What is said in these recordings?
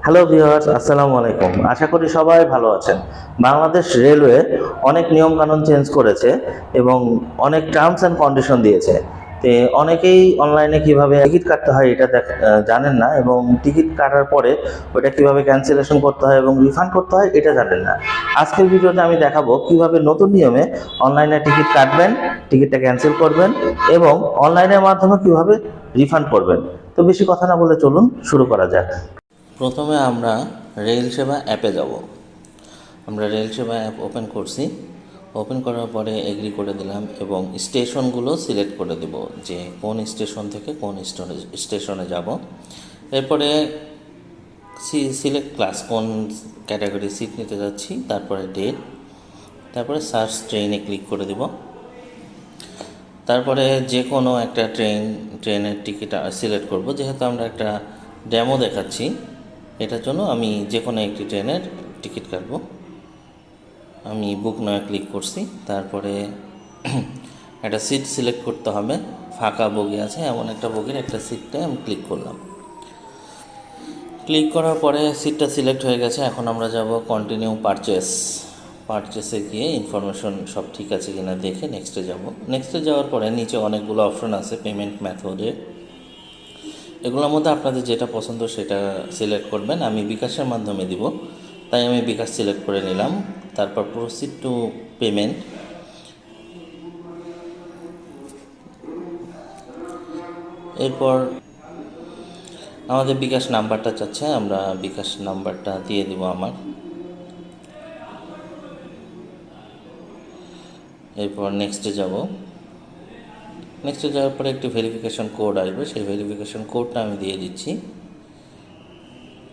Hello viewers, আসসালামু আলাইকুম। আশা করি সবাই ভালো আছেন। বাংলাদেশ রেলওয়ে অনেক নিয়মকানুন চেঞ্জ করেছে এবং অনেক টার্মস অ্যান্ড কন্ডিশন দিয়েছে। অনেকেই অনলাইনে কিভাবে টিকিট কাটতে হয় এটা জানেন না, এবং টিকিট কাটার পরে ওটা কিভাবে ক্যান্সেলেশন করতে হয় এবং রিফান্ড করতে হয় এটা জানেন না। আজকের ভিডিওতে আমি দেখাবো কিভাবে নতুন নিয়মে অনলাইনে টিকিট কাটবেন, টিকিটটা ক্যান্সেল করবেন এবং অনলাইনের মাধ্যমে কিভাবে রিফান্ড করবেন। তো বেশি কথা না বলে চলুন শুরু করা যাক। প্রথমে আমরা রেল সেবা অ্যাপে যাব। আমরা রেল সেবা অ্যাপ ওপেন করছি। ওপেন করার পরে এগ্রি করে দিলাম এবং স্টেশনগুলো সিলেক্ট করে দেব যে কোন স্টেশন থেকে কোন স্টেশনে যাব। এরপরে সিলেক্ট ক্লাস, কোন ক্যাটাগরি সিট নিতে যাচ্ছি, তারপরে ডেট, তারপরে সার্চ ট্রেনে ক্লিক করে দেব। তারপরে যে কোনো একটা ট্রেনের টিকিট সিলেক্ট করব। যেহেতু আমরা একটা ডেমো দেখাচ্ছি, এটার জন্য আমি যে কোনো একটি ট্রেনের টিকিট কাটব। আমি বুক নয় ক্লিক করছি। তারপরে একটা সিট সিলেক্ট করতে হবে, ফাঁকা বগি আছে এমন একটা বগির একটা সিটটায় আমি ক্লিক করলাম। ক্লিক করার পরে সিটটা সিলেক্ট হয়ে গেছে। এখন আমরা যাব কন্টিনিউ পারচেসে গিয়ে ইনফরমেশন সব ঠিক আছে কিনা দেখে নেক্সটে যাব। নেক্সটে যাওয়ার পরে নিচে অনেকগুলো অপশন আছে পেমেন্ট মেথডে। এগুলোর মধ্যে আপনাদের যেটা পছন্দ সেটা সিলেক্ট করবেন। আমি বিকাশের মাধ্যমে দিব, তাই আমি বিকাশ সিলেক্ট করে নিলাম। তারপর প্রসিড টু পেমেন্ট। এরপর আমাদের বিকাশ নাম্বারটা চাচ্ছে, আমরা বিকাশ নাম্বারটা দিয়ে দিব আমার। এরপর নেক্সটে যাব। নেক্সটে যাওয়ার পরে একটি ভেরিফিকেশন কোড আসবে, সেই ভেরিফিকেশন কোডটা আমি দিয়ে দিচ্ছি।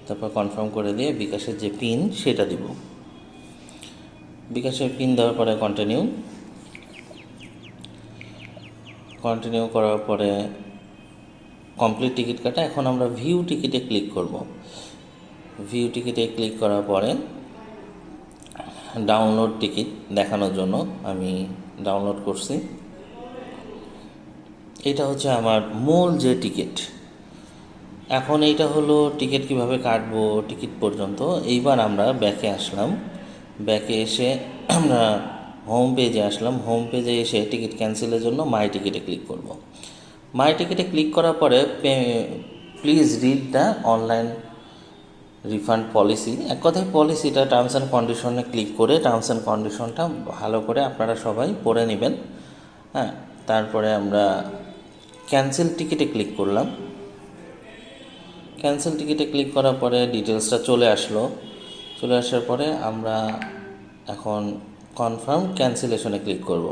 তারপর কনফার্ম করে দিয়ে বিকাশের যে পিন সেটা দিব। বিকাশের পিন দেওয়ার পরে কন্টিনিউ করার পরে কমপ্লিট টিকিট কাটা। এখন আমরা ভিউ টিকিটে ক্লিক করব। ভিউ টিকিটে ক্লিক করার পরে ডাউনলোড টিকিট দেখানোর জন্য আমি ডাউনলোড করছি। এটা হচ্ছে আমার মূল যে টিকিট। এখন এইটা হলো টিকিট কিভাবে কাটবো টিকিট পর্যন্ত। এইবার আমরা ব্যাকে আসলাম। ব্যাকে এসে আমরা হোম পেজে আসলাম। হোম পেজে এসে টিকিট ক্যান্সেলের জন্য মাই টিকিটে ক্লিক করব। মাই টিকিটে ক্লিক করার পরে please read the online refund policy, এক কথায় পলিসিটা টার্মস অ্যান্ড কন্ডিশনে ক্লিক করে টার্মস অ্যান্ড কন্ডিশনটা ভালো করে আপনারা সবাই পড়ে নেবেন। হ্যাঁ, তারপরে আমরা ক্যান্সেল টিকিটে ক্লিক করলাম। ক্যান্সেল টিকিটে ক্লিক করার পরে ডিটেলসটা চলে আসার পরে আমরা এখন কনফার্ম ক্যান্সেলেশনে ক্লিক করব।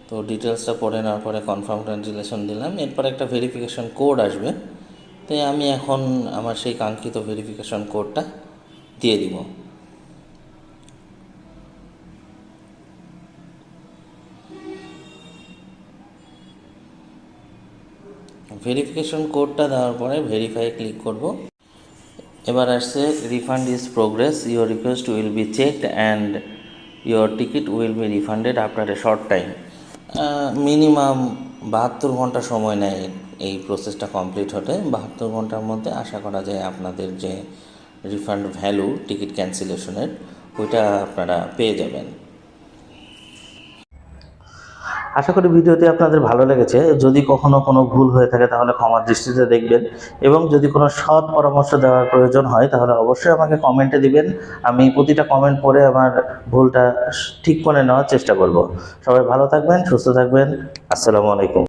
তো ডিটেলসটা পড়ে নেওয়ার পরে কনফার্ম ক্যান্সেলেশন দিলাম। এরপর একটা ভেরিফিকেশন কোড আসবে, তাই আমি এখন আমার সেই কাঙ্ক্ষিত ভেরিফিকেশন কোডটা দিয়ে দিব। ভেরিফিকেশন কোডটা দেওয়ার পরে ভেরিফাই ক্লিক করব। এবার আসছে refund is progress, your request will be checked and your ticket will be refunded after a short time. Minimum 72 ঘন্টা সময় নেয় এই প্রসেসটা কমপ্লিট হতে। 72 ঘন্টার মধ্যে আশা করা যায় আপনাদের যে রিফান্ড ভ্যালু টিকিট ক্যান্সেলেশনের ওইটা আপনারা পেয়ে যাবেন। আশা করি ভিডিওটি আপনাদের ভালো লেগেছে। যদি কখনো কোনো ভুল হয়ে থাকে তাহলে ক্ষমার দৃষ্টিতে দেখবেন, এবং যদি কোনো সৎ পরামর্শ দেওয়ার প্রয়োজন হয় তাহলে অবশ্যই আমাকে কমেন্টে দিবেন। আমি প্রতিটা কমেন্ট পড়ে আমার ভুলটা ঠিক করে নেওয়ার চেষ্টা করব। সবাই ভালো থাকবেন, সুস্থ থাকবেন। আসসালামু আলাইকুম।